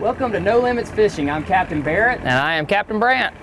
Welcome to No Limits Fishing. I'm Captain Barrett. And I am Captain Bryant.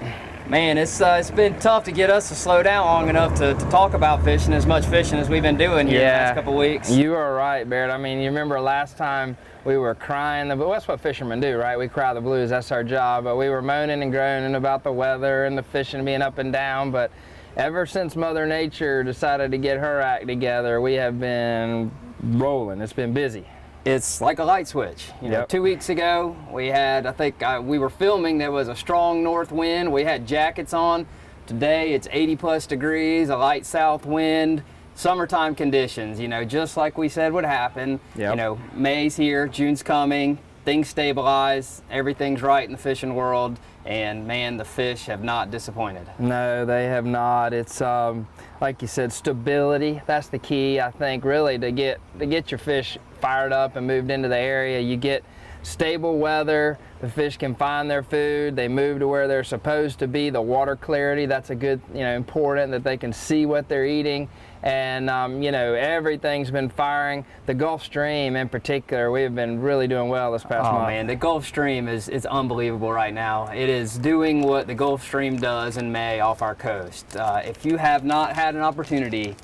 Man, it's been tough to get us to slow down long enough to talk about fishing, as much fishing as we've been doing here the last couple of weeks. You are right, Barrett. I mean, you remember last time we were crying, but that's what fishermen do, right? We cry the blues, that's our job. But we were moaning and groaning about the weather and the fishing being up and down. But ever since Mother Nature decided to get her act together, we have been rolling. It's been busy. It's like a light switch. You know, 2 weeks ago, we had, I think we were filming, there was a strong north wind. We had jackets on. Today, it's 80 plus degrees, a light south wind, summertime conditions, you know, just like we said would happen. Yep. You know, May's here, June's coming, things stabilize, everything's right in the fishing world, and man, the fish have not disappointed. No, they have not. It's like you said, stability. That's the key, I think, really, to get your fish fired up and moved into the area. You get stable weather, the fish can find their food, they move to where they're supposed to be. The water clarity, that's a good, important, that they can see what they're eating. And everything's been firing. The Gulf Stream in particular, we've been really doing well this past month. Oh man, the Gulf Stream is unbelievable right now. It is doing what the Gulf Stream does in May off our coast. If you have not had an opportunity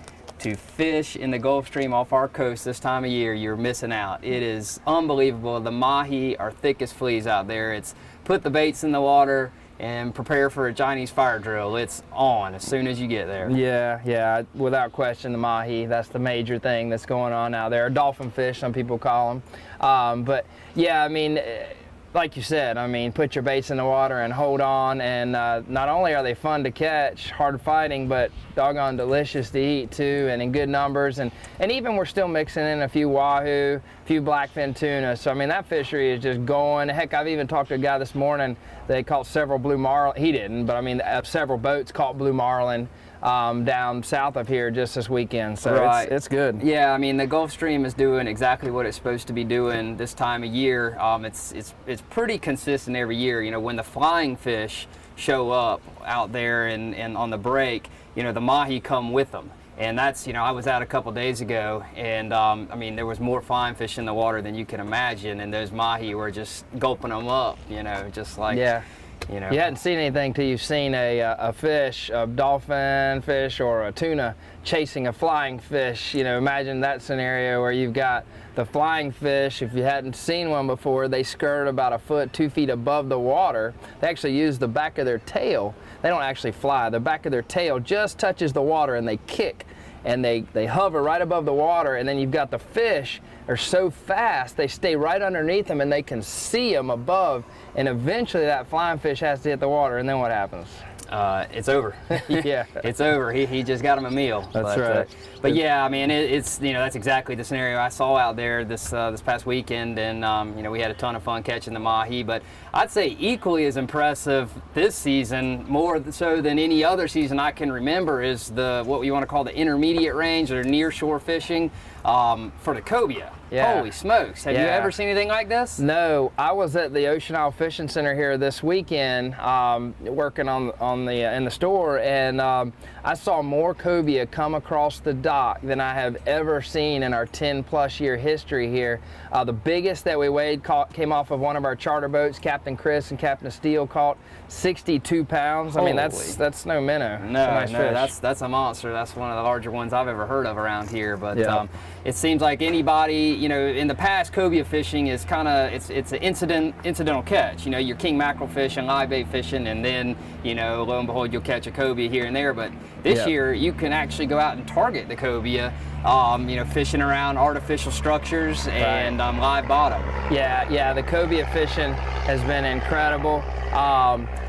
to fish in the Gulf Stream off our coast this time of year, you're missing out. It is unbelievable. The mahi are thick as fleas out there. It's put the baits in the water and prepare for a Chinese fire drill. It's on as soon as you get there. Yeah, without question, the mahi, that's the major thing that's going on out there. Dolphin fish, some people call them. But yeah, I mean, like you said, I mean, put your baits in the water and hold on, and not only are they fun to catch, hard fighting, but doggone delicious to eat too, and in good numbers, and even we're still mixing in a few wahoo, a few blackfin tuna. So I mean, that fishery is just going. Heck, I've even talked to a guy this morning, they caught several blue marlin. He didn't, but I mean, several boats caught blue marlin down south of here just this weekend. So right. It's good. Yeah, I mean, the Gulf Stream is doing exactly what it's supposed to be doing this time of year. It's pretty consistent every year. You know, when the flying fish show up out there and on the break, the mahi come with them. And that's, I was out a couple days ago, and I mean, there was more flying fish in the water than you can imagine, and those mahi were just gulping them up, just like, You hadn't seen anything till you've seen a fish, a dolphin fish or a tuna chasing a flying fish. Imagine that scenario where you've got the flying fish. If you hadn't seen one before, they skirt about a foot, 2 feet above the water. They actually use the back of their tail. They don't actually fly. The back of their tail just touches the water and they kick. And they hover right above the water, and then you've got the fish are so fast they stay right underneath them and they can see them above, and eventually that flying fish has to hit the water, and then what happens? It's over. Yeah, it's over. He just got him a meal. That's right. But yeah, I mean, it's that's exactly the scenario I saw out there this past weekend, and we had a ton of fun catching the mahi. But I'd say equally as impressive this season, more so than any other season I can remember, is what we want to call the intermediate range or near shore fishing for the cobia. Yeah. Holy smokes! Have you ever seen anything like this? No, I was at the Ocean Isle Fishing Center here this weekend, working in the store, and I saw more cobia come across the dock than I have ever seen in our 10+ year history here. The biggest that we weighed came off of one of our charter boats. Captain Chris and Captain Steele caught 62 pounds. I mean, that's no minnow. No, that's a monster. That's one of the larger ones I've ever heard of around here. But it seems like anybody, in the past, cobia fishing is kind of it's an incidental catch. You're king mackerel fishing, live bait fishing, and then lo and behold, you'll catch a cobia here and there. But this year, you can actually go out and target the cobia. Fishing around artificial structures and live bottom. Yeah, the cobia fishing has been incredible.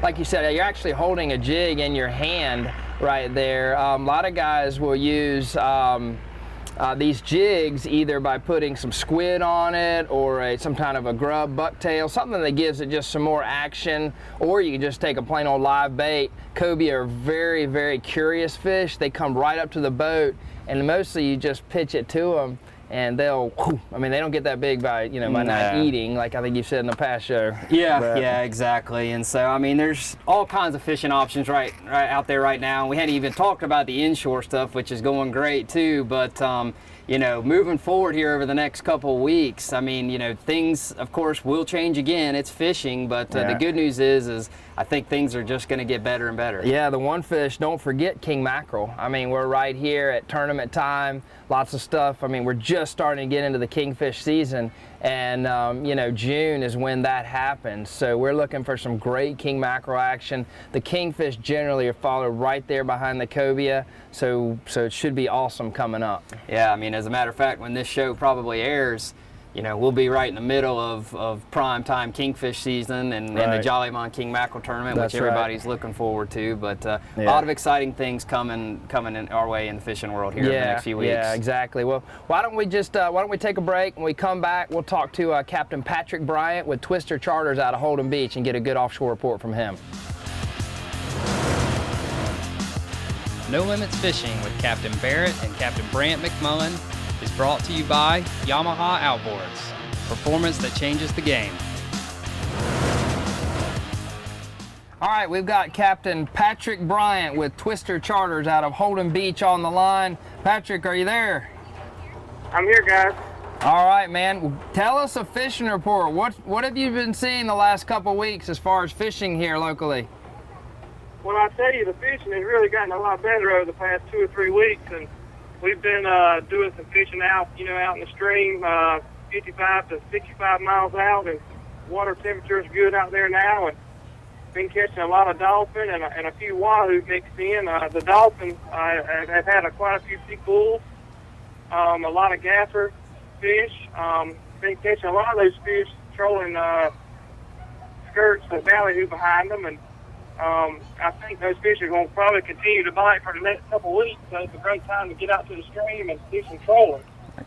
Like you said, you're actually holding a jig in your hand right there. A lot of guys will use these jigs either by putting some squid on it or some kind of a grub bucktail, something that gives it just some more action, or you can just take a plain old live bait. Cobia are very, very curious fish. They come right up to the boat, and mostly you just pitch it to them, and they don't get that big by not eating, like I think you said in the past show. Yeah, exactly. And so, I mean, there's all kinds of fishing options right out there right now. We hadn't even talked about the inshore stuff, which is going great too, but you know, moving forward here over the next couple of weeks, I mean, you know, things, of course, will change again. It's fishing, but the good news is I think things are just going to get better and better. Yeah, the one fish, don't forget king mackerel. I mean, we're right here at tournament time, lots of stuff. I mean, we're just starting to get into the kingfish season, and, you know, June is when that happens. So we're looking for some great king mackerel action. The kingfish generally are followed right there behind the cobia, so it should be awesome coming up. Yeah, I mean, as a matter of fact, when this show probably airs, you know, we'll be right in the middle of prime time kingfish season and the Jollymon King Mackerel tournament, which everybody's looking forward to. But a lot of exciting things coming in our way in the fishing world here in the next few weeks. Yeah, exactly. Well, why don't we take a break? When we come back, we'll talk to Captain Patrick Bryant with Twister Charters out of Holden Beach and get a good offshore report from him. No Limits Fishing with Captain Barrett and Captain Bryant McMullen is brought to you by Yamaha Outboards, performance that changes the game. All right, we've got Captain Patrick Bryant with Twister Charters out of Holden Beach on the line. Patrick, are you there? I'm here, guys. All right, man. Tell us a fishing report. What have you been seeing the last couple of weeks as far as fishing here locally? Well, I tell you, the fishing has really gotten a lot better over the past 2 or 3 weeks, and we've been doing some fishing out, you know, out in the stream, 55 to 65 miles out, and water temperature is good out there now, and been catching a lot of dolphin and a few wahoo mixed in. The dolphin have had quite a few big bulls, a lot of gasser fish. Been catching a lot of those fish trolling skirts and ballyhoo behind them, and I think those fish are going to probably continue to bite for the next couple of weeks, so it's a great time to get out to the stream and do some trolling.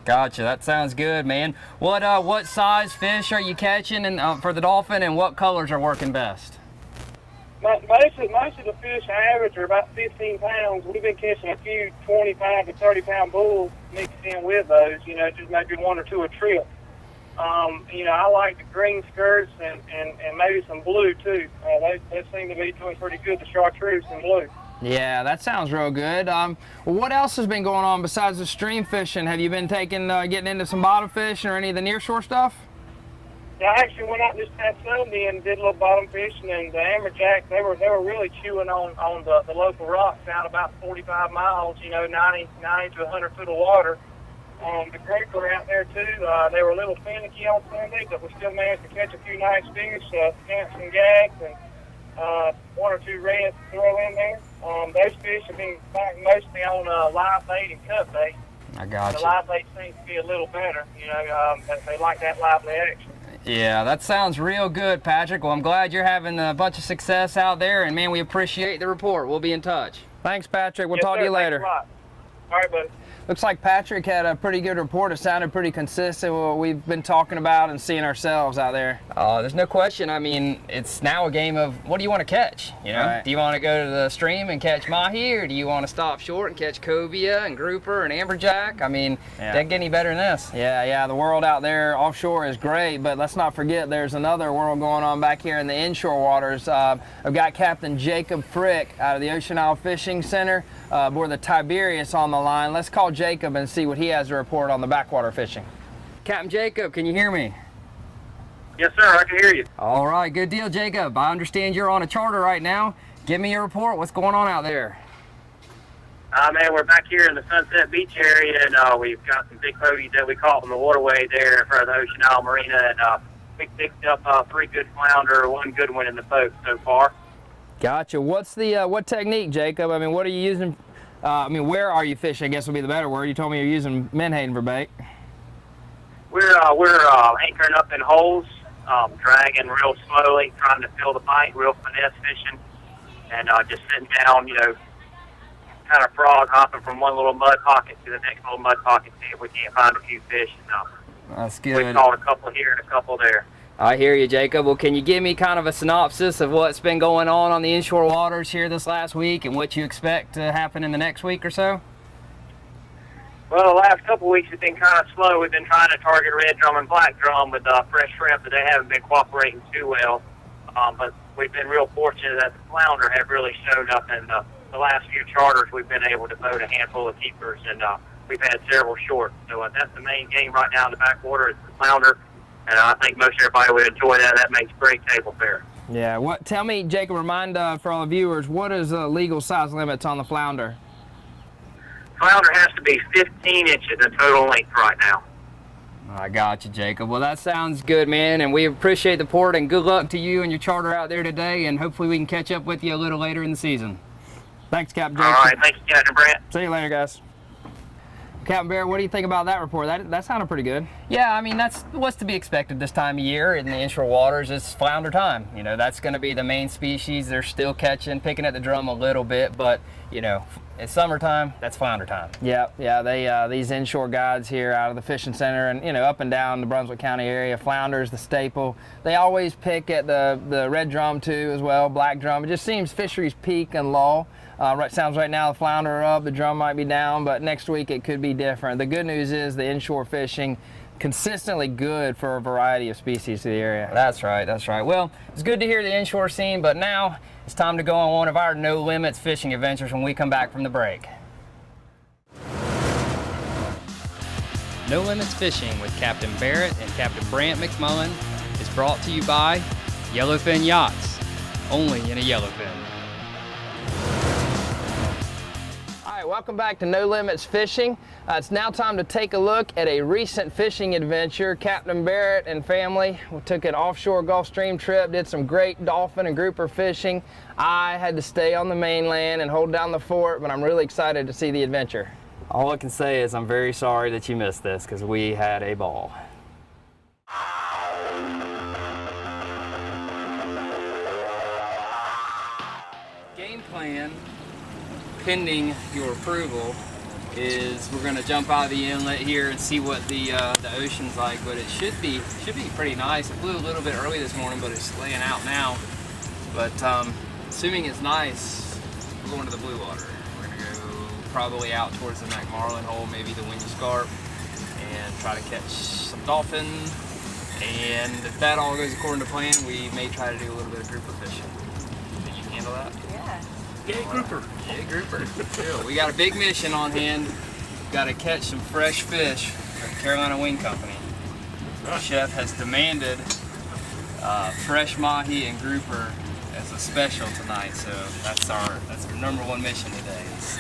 Gotcha. That sounds good, man. What size fish are you catching and for the dolphin, and what colors are working best? Most of the fish average are about 15 pounds. We've been catching a few 25 to 30 pound bulls mixed in with those, you know, just maybe 1 or 2 a trip. You know, I like the green skirts and maybe some blue too. They seem to be doing pretty good, the chartreuse and blue. Yeah, that sounds real good. Well, what else has been going on besides the stream fishing? Have you been getting into some bottom fishing or any of the nearshore stuff? Yeah, I actually went out this past Sunday and did a little bottom fishing, and the amberjack, they were really chewing on the local rocks out about 45 miles, you know, 90 to 100 foot of water. The grouper out there too, they were a little finicky on Sunday, but we still managed to catch a few nice fish, scamps and gags, and 1 or 2 reds to throw in there. Those fish have been biting mostly on live bait and cut bait. I got you. The live bait seems to be a little better, you know, they like that lively action. Yeah, that sounds real good, Patrick. Well, I'm glad you're having a bunch of success out there, and man, we appreciate the report. We'll be in touch. Thanks, Patrick. We'll talk to you later. All right, buddy. Looks like Patrick had a pretty good report. It sounded pretty consistent with what we've been talking about and seeing ourselves out there. There's no question. I mean, it's now a game of what do you want to catch? You know, Right. Do you want to go to the stream and catch mahi, or do you want to stop short and catch cobia and grouper and amberjack? I mean, doesn't get any better than this. Yeah, the world out there offshore is great, but let's not forget there's another world going on back here in the inshore waters. I've got Captain Jacob Frick out of the Ocean Isle Fishing Center aboard the Tiberius on the line. Let's call Jacob and see what he has to report on the backwater fishing. Captain Jacob, can you hear me? Yes, sir, I can hear you. All right, good deal, Jacob. I understand you're on a charter right now. Give me your report. What's going on out there? Man, we're back here in the Sunset Beach area, and we've got some big bogeys that we caught in the waterway there in front of the Ocean Isle Marina, and we picked up 3 good flounder, 1 good one in the boat so far. Gotcha. What's the what technique, Jacob? I mean, what are you using? Where are you fishing? I guess would be the better word. You told me you're using menhaden for bait. We're anchoring up in holes, dragging real slowly, trying to feel the bite, real finesse fishing, and just sitting down, you know, kind of frog hopping from one little mud pocket to the next little mud pocket, see if we can't find a few fish. That's good. We caught a couple here and a couple there. I hear you, Jacob. Well, can you give me kind of a synopsis of what's been going on the inshore waters here this last week and what you expect to happen in the next week or so? Well, the last couple of weeks have been kind of slow. We've been trying to target red drum and black drum with fresh shrimp, but they haven't been cooperating too well. But we've been real fortunate that the flounder have really shown up in the last few charters. We've been able to boat a handful of keepers, and we've had several short. So that's the main game right now in the backwater is the flounder, and I think most everybody would enjoy that. That makes great table fare. Yeah. Tell me, Jacob, remind for all the viewers, what is the legal size limits on the flounder? Flounder has to be 15 inches in total length right now. I got you, Jacob. Well, that sounds good, man, and we appreciate the port, and good luck to you and your charter out there today, and hopefully we can catch up with you a little later in the season. Thanks, Captain Jacob. All right, thank you, Captain Brant. See you later, guys. Captain Bear, what do you think about that report? That sounded pretty good. Yeah, I mean, that's what's to be expected this time of year in the inshore waters. It's flounder time. You know, that's going to be the main species. They're still picking at the drum a little bit, but, you know, it's summertime, that's flounder time. Yeah, these inshore guides here out of the fishing center and, you know, up and down the Brunswick County area, flounder's the staple. They always pick at the red drum too as well, black drum. It just seems fisheries peak and lull. Sounds right now the flounder are up, the drum might be down, but next week it could be different. The good news is the inshore fishing consistently good for a variety of species to the area. That's right, that's right. Well, it's good to hear the inshore scene, but now it's time to go on one of our no limits fishing adventures when we come back from the break. No Limits Fishing with Captain Barrett and Captain Bryant McMullen is brought to you by Yellowfin Yachts, only in a Yellowfin. Welcome back to No Limits Fishing. It's now time to take a look at a recent fishing adventure. Captain Barrett and family took an offshore Gulf Stream trip, did some great dolphin and grouper fishing. I had to stay on the mainland and hold down the fort, but I'm really excited to see the adventure. All I can say is I'm very sorry that you missed this because we had a ball. Game plan, pending your approval, is we're going to jump out of the inlet here and see what the ocean's like, but it should be pretty nice. It blew a little bit early this morning, but it's laying out now. But assuming it's nice, we're going to the blue water. We're going to go probably out towards the McMarlin hole, maybe the Windy Scarp, and try to catch some dolphin. And if that all goes according to plan, we may try to do a little bit of grouper fishing. Can you handle that? Yeah. Yay, grouper. Yay, grouper. Cool. We got a big mission on hand. Got to catch some fresh fish from Carolina Wing Company. The chef has demanded fresh mahi and grouper as a special tonight, so that's our number one mission today. Is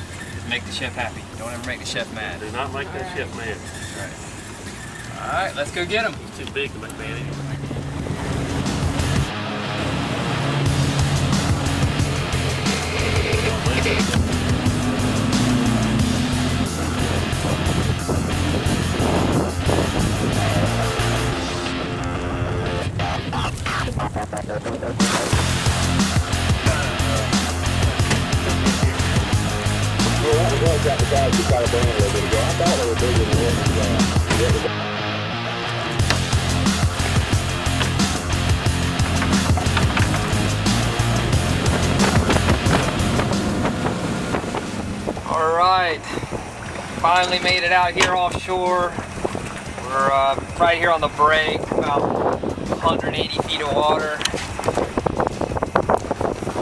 make the chef happy. Don't ever make the chef mad. Do not make that chef mad. That's right. All right, let's go get him. It's too big to make mad anyway. All right, finally made it out here offshore. We're right here on the break, about 180 feet of water.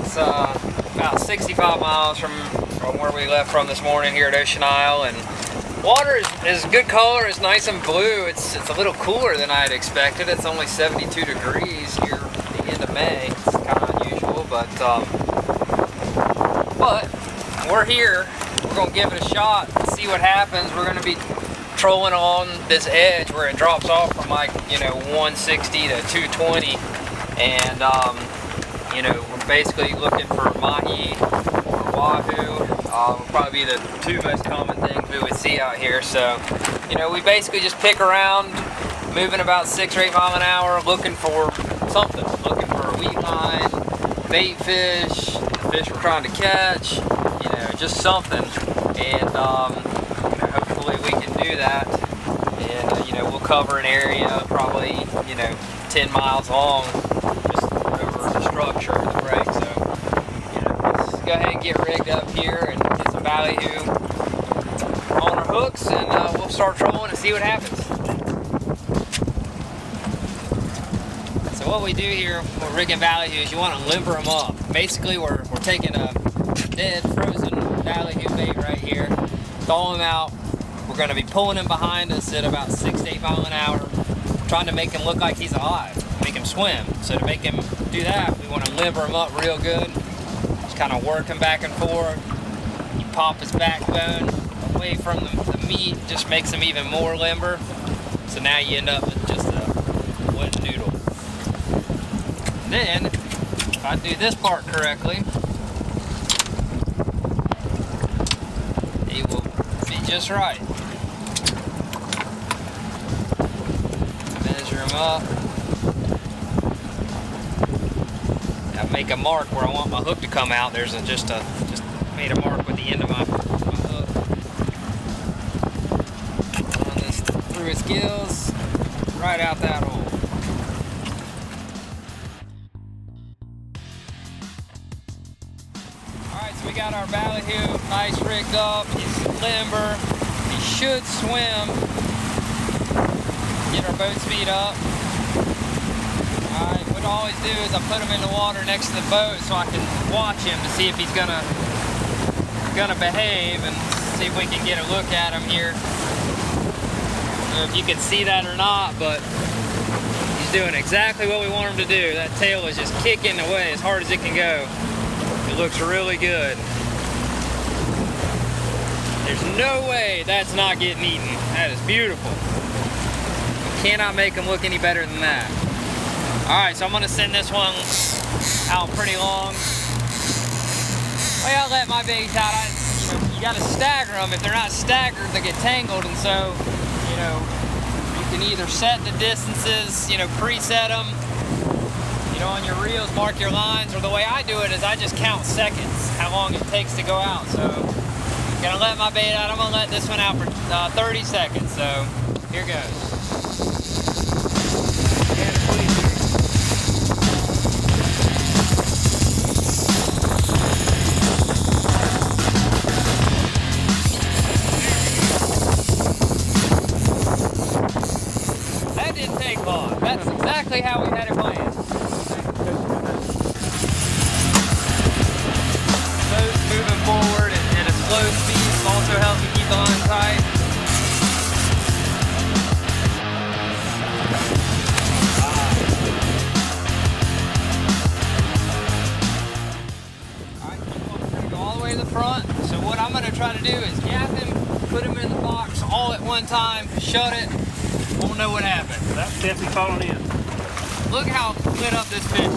It's about 65 miles from where we left from this morning here at Ocean Isle, and water is good color. It's nice and blue. It's a little cooler than I had expected. It's only 72 degrees here at the end of May. It's kind of unusual, but we're here. We're gonna give it a shot and see what happens. We're gonna be trolling along this edge where it drops off from 160 to 220, and we're basically looking for mahi or wahoo. Will probably be the two most common things we would see out here. So, we basically just pick around, moving about 6 or 8 miles an hour, looking for something, looking for a weed line, bait fish, the fish we're trying to catch, just something. And hopefully we can do that. And we'll cover an area probably 10 miles long, just over the structure of the break. So let's go ahead and get rigged up here and get some ballyhoo on our hooks, and we'll start trolling and see what happens. So what we do here with rigging ballyhoo is you want to limber them up. Basically we're taking a dead frozen ballyhoo bait right here, thaw them out. We're We're going to be pulling him behind us at about 6 to 8 miles an hour, trying to make him look like he's alive, make him swim. So to make him do that, we want to limber him up real good. Just kind of work him back and forth. You pop his backbone away from the meat, just makes him even more limber. So now you end up with just a wooden noodle. Then, if I do this part correctly, he will be just right. Measure him up. Now make a mark where I want my hook to come out. There's just made a mark with the end of my hook. Run this through his gills, right out that hole. Alright, so we got our ballyhoo nice rigged up. He's limber. He should swim. Get our boat speed up. Alright, what I always do is I put him in the water next to the boat so I can watch him to see if he's gonna behave and see if we can get a look at him here. I don't know if you can see that or not, but he's doing exactly what we want him to do. That tail is just kicking away as hard as it can go. It looks really good. There's no way that's not getting eaten. That is beautiful. You cannot make him look any better than that. Alright, so I'm gonna send this one out pretty long. Well, I let my baits out. You gotta stagger them. If they're not staggered, they get tangled, and so, you can either set the distances, preset them, on your reels, mark your lines, or the way I do it is I just count seconds, how long it takes to go out. So, I'm gonna let my bait out. I'm gonna let this one out for 30 seconds. So, here goes. That didn't take long. That's exactly how we had it planned. Boat's moving forward at a slow speed also helps you keep the line tight. Alright, we're going to go all the way to the front. So what I'm going to try to do is gap him, put him in the box all at one time, shut it, won't know what happened. That's definitely falling in. Look how lit up this fish is.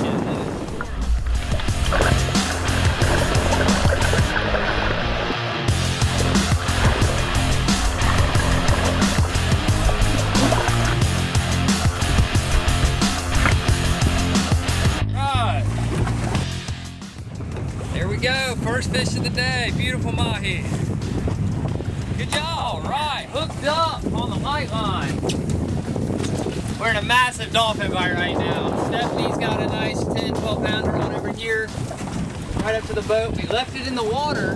Right. There we go. First fish of the day. Beautiful mahi. Good job. All right. Hooked up on the light line. We're in a massive dolphin bite right now. Stephanie's got a nice 10, 12 pounder on over here, right up to the boat. We left it in the water,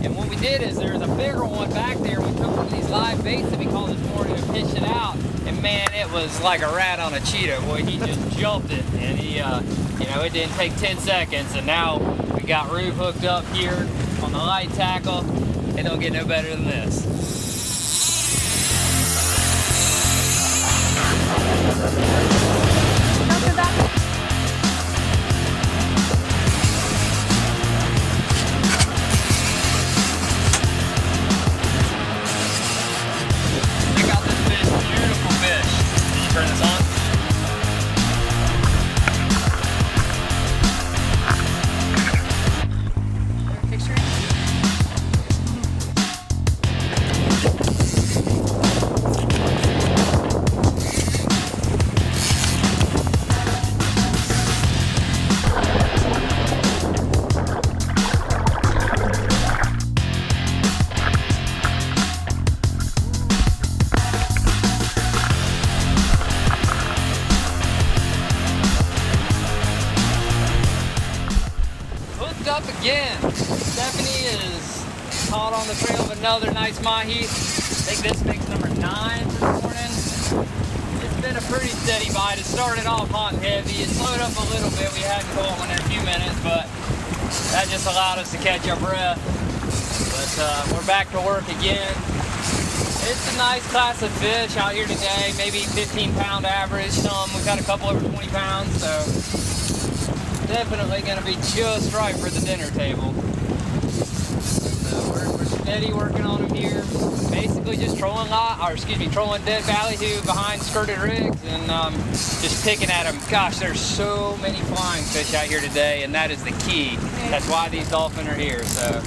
and what we did is there's a bigger one back there. We took one of these live baits that we caught this morning and fished it out, and man, it was like a rat on a Cheeto. Boy, he just jumped it, and he, it didn't take 10 seconds, and now we got Rube hooked up here on the light tackle. It don't get no better than this. Check out this fish, beautiful fish. Can you turn this on? Up again. Stephanie is caught on the trail of another nice mahi. I think this makes number 9 this morning. It's been a pretty steady bite. It started off hot and heavy. It slowed up a little bit. We had to go on in a few minutes, but that just allowed us to catch our breath. But we're back to work again. It's a nice class of fish out here today, maybe 15-pound average. We've got a couple over 20 pounds, so definitely going to be just right for the dinner table. So we're steady working on them here. Basically just trolling dead ballyhoo behind skirted rigs and just picking at them. Gosh, there's so many flying fish out here today, and that is the key. That's why these dolphin are here. So.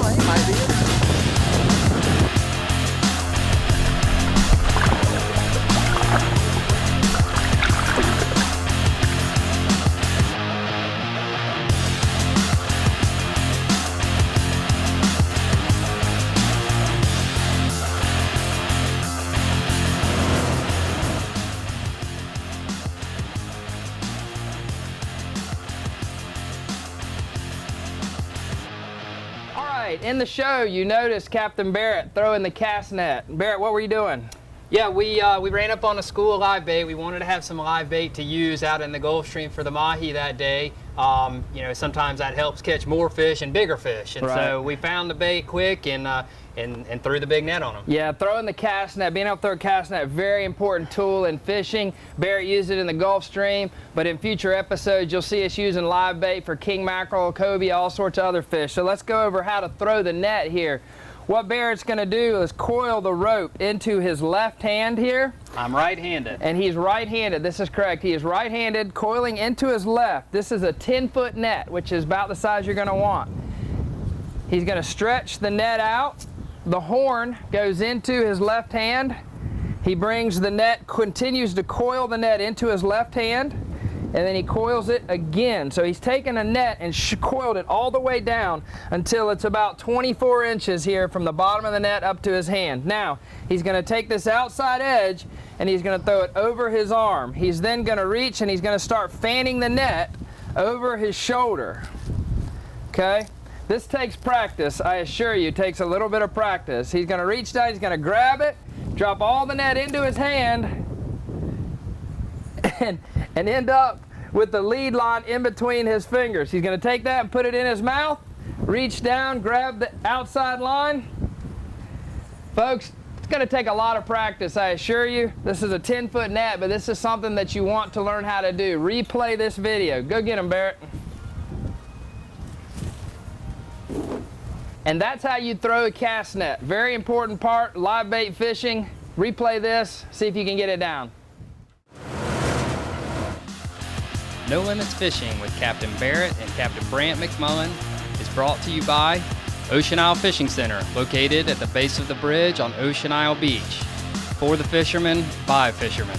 Oh, he might be. In the show, you noticed Captain Barrett throwing the cast net. Barrett, what were you doing? Yeah, we ran up on a school of live bait. We wanted to have some live bait to use out in the Gulf Stream for the mahi that day. You know, sometimes that helps catch more fish and bigger fish. And so we found the bait quick and threw the big net on them. Yeah, throwing the cast net, being able to throw a cast net, very important tool in fishing. Barrett used it in the Gulf Stream, but in future episodes, you'll see us using live bait for king mackerel, cobia, all sorts of other fish. So let's go over how to throw the net here. What Barrett's gonna do is coil the rope into his left hand here. I'm right-handed. And he's right-handed, this is correct. He is right-handed, coiling into his left. This is a 10-foot net, which is about the size you're gonna want. He's gonna stretch the net out. The horn goes into his left hand. He brings the net, continues to coil the net into his left hand, and then he coils it again. So he's taken a net and coiled it all the way down until it's about 24 inches here from the bottom of the net up to his hand. Now, he's gonna take this outside edge and he's gonna throw it over his arm. He's then gonna reach and he's gonna start fanning the net over his shoulder, okay? This takes practice, I assure you, it takes a little bit of practice. He's gonna reach down, he's gonna grab it, drop all the net into his hand, and end up with the lead line in between his fingers. He's gonna take that and put it in his mouth, reach down, grab the outside line. Folks, it's gonna take a lot of practice, I assure you. This is a 10-foot net, but this is something that you want to learn how to do. Replay this video. Go get him, Barrett. And that's how you throw a cast net. Very important part, live bait fishing. Replay this, see if you can get it down. No Limits Fishing with Captain Barrett and Captain Bryant McMullen is brought to you by Ocean Isle Fishing Center, located at the base of the bridge on Ocean Isle Beach. For the fishermen, by fishermen.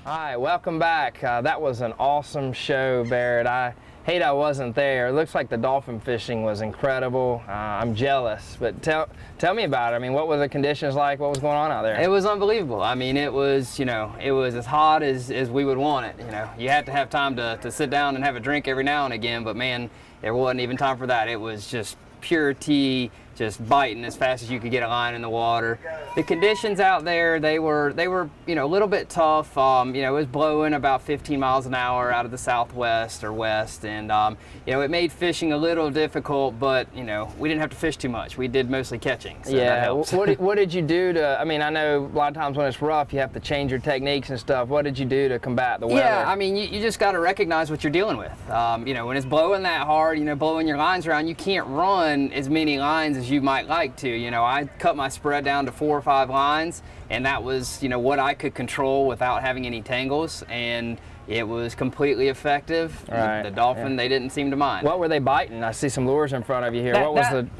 Hi, welcome back. That was an awesome show, Barrett. I hate I wasn't there. It looks like the dolphin fishing was incredible. I'm jealous, but tell me about it. I mean, what were the conditions like? What was going on out there? It was unbelievable. I mean, it was, you know, it was as hot as we would want it. You know, you had to have time to sit down and have a drink every now and again, but man, there wasn't even time for that. It was just pure tea, just biting as fast as you could get a line in the water. The conditions out there, they were, you know, a little bit tough. You know, it was blowing about 15 miles an hour out of the southwest or west, and you know, it made fishing a little difficult. But you know, we didn't have to fish too much. We did mostly catching. So that helps. What did you do to? I mean, I know a lot of times when it's rough, you have to change your techniques and stuff. What did you do to combat the weather? Yeah, I mean, you just got to recognize what you're dealing with. You know, when it's blowing that hard, you know, blowing your lines around, you can't run as many lines as you might like to. You know, I cut my spread down to 4 or 5 lines, and that was, you know, what I could control without having any tangles, and it was completely effective. Right. The dolphin, they didn't seem to mind. What were they biting? I see some lures in front of you here.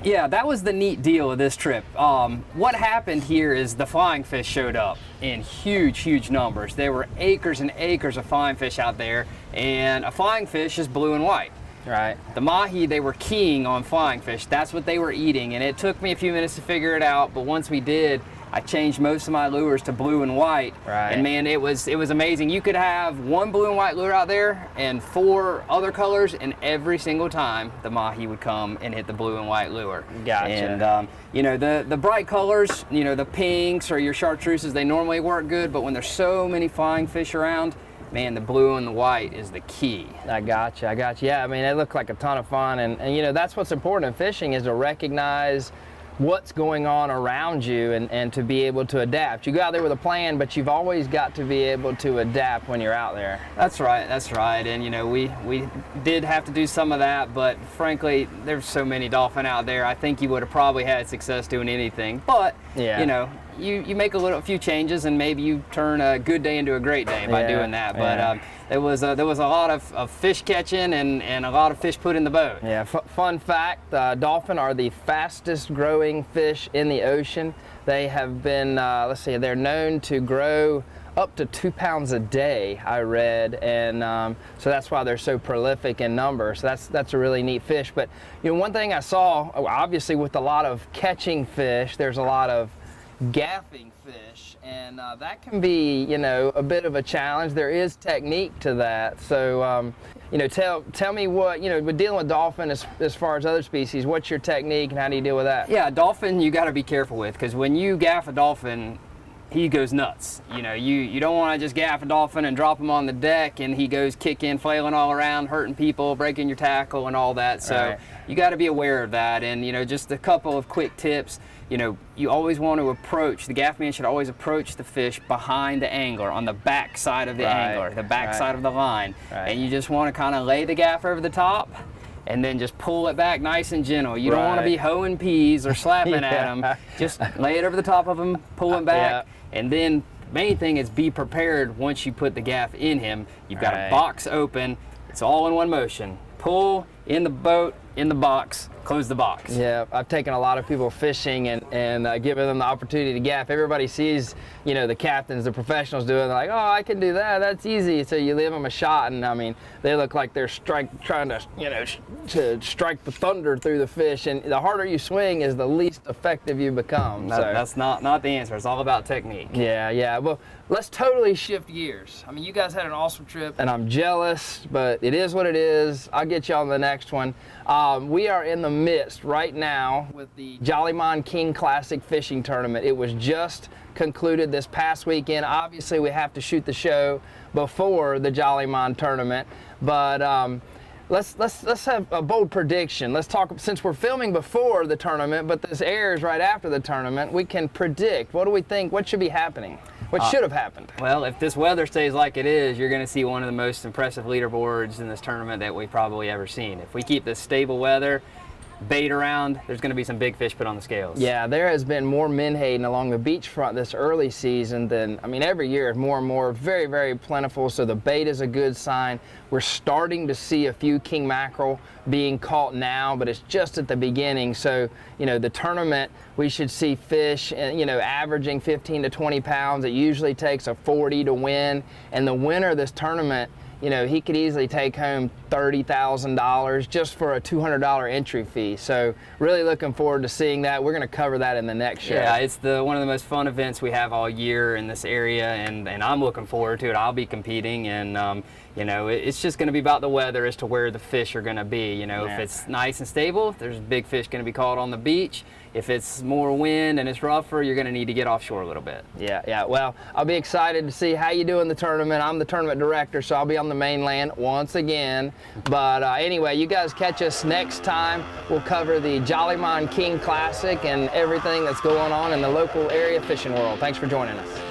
Yeah, that was the neat deal of this trip. What happened here is the flying fish showed up in huge numbers. There were acres and acres of flying fish out there, and a flying fish is blue and white. Right. The mahi, they were keying on flying fish. That's what they were eating, and it took me a few minutes to figure it out, but once we did, I changed most of my lures to blue and white. Right. And man, it was amazing. You could have 1 blue and white lure out there and 4 other colors, and every single time the mahi would come and hit the blue and white lure. Gotcha. And you know, the bright colors, you know, the pinks or your chartreuses, they normally work good, but when there's so many flying fish around, man, the blue and the white is the key. I got you. Yeah, I mean, it looked like a ton of fun, and you know, that's what's important in fishing, is to recognize what's going on around you and to be able to adapt. You go out there with a plan, but you've always got to be able to adapt when you're out there. That's right. And you know, we did have to do some of that, but frankly, there's so many dolphin out there. I think you would have probably had success doing anything. But yeah, you know, you make a few changes, and maybe you turn a good day into a great day by doing that. But there was a lot of fish catching and a lot of fish put in the boat. Yeah. Fun fact: dolphin are the fastest growing fish in the ocean. They have been, they're known to grow up to 2 pounds a day, I read, and so that's why they're so prolific in number. So that's a really neat fish. But you know, one thing I saw, obviously with a lot of catching fish, there's a lot of gaffing fish, and that can be, you know, a bit of a challenge. There is technique to that. So you know, tell me what, you know, with dealing with dolphin as far as other species, what's your technique and how do you deal with that? Yeah, dolphin you got to be careful with, because when you gaff a dolphin, he goes nuts. You know, you don't want to just gaff a dolphin and drop him on the deck and he goes kicking, flailing all around, hurting people, breaking your tackle and all that. So you got to be aware of that. And you know, just a couple of quick tips. You know, you always want to approach, the gaff man should always approach the fish behind the angler, on the back side of the angler, the back side of the line. And you just want to kind of lay the gaff over the top and then just pull it back nice and gentle. You don't want to be hoeing peas or slapping at them. Just lay it over the top of him, pull him back, and then main thing is be prepared once you put the gaff in him. You've got a box open. It's all in one motion. Pull in the boat, in the box, close the box. Yeah, I've taken a lot of people fishing and given them the opportunity to gaff. Everybody sees, you know, the captains, the professionals doing it. They're like, oh, I can do that. That's easy. So you give them a shot, and I mean, they look like they're trying to, you know, to strike the thunder through the fish. And the harder you swing is the least effective you become. That's not the answer. It's all about technique. Yeah. Well, let's totally shift gears. I mean, you guys had an awesome trip, and I'm jealous, but it is what it is. I'll get you on the next one. We are in the midst right now with the Jollymon King Classic Fishing Tournament. It was just concluded this past weekend. Obviously, we have to shoot the show before the Jollymon tournament, but let's have a bold prediction. Let's talk, since we're filming before the tournament, but this airs right after the tournament, we can predict. What do we think? What should be happening? What should have happened? Well, if this weather stays like it is, you're going to see one of the most impressive leaderboards in this tournament that we've probably ever seen. If we keep this stable weather, bait around, there's going to be some big fish put on the scales. Yeah, there has been more menhaden along the beachfront this early season than, I mean, every year more and more, very, very plentiful, so the bait is a good sign. We're starting to see a few king mackerel being caught now, but it's just at the beginning. So, you know, the tournament, we should see fish, you know, averaging 15 to 20 pounds. It usually takes a 40 to win, and the winner of this tournament, you know, he could easily take home $30,000 just for a $200 entry fee. So really looking forward to seeing that. We're going to cover that in the next show. Yeah, it's one of the most fun events we have all year in this area, and I'm looking forward to it. I'll be competing, and you know, it's just going to be about the weather as to where the fish are going to be. You know, if it's nice and stable, there's big fish going to be caught on the beach. If it's more wind and it's rougher, you're going to need to get offshore a little bit. Yeah. Well, I'll be excited to see how you do in the tournament. I'm the tournament director, so I'll be on the mainland once again. But anyway, you guys catch us next time. We'll cover the Jollymon King Classic and everything that's going on in the local area fishing world. Thanks for joining us.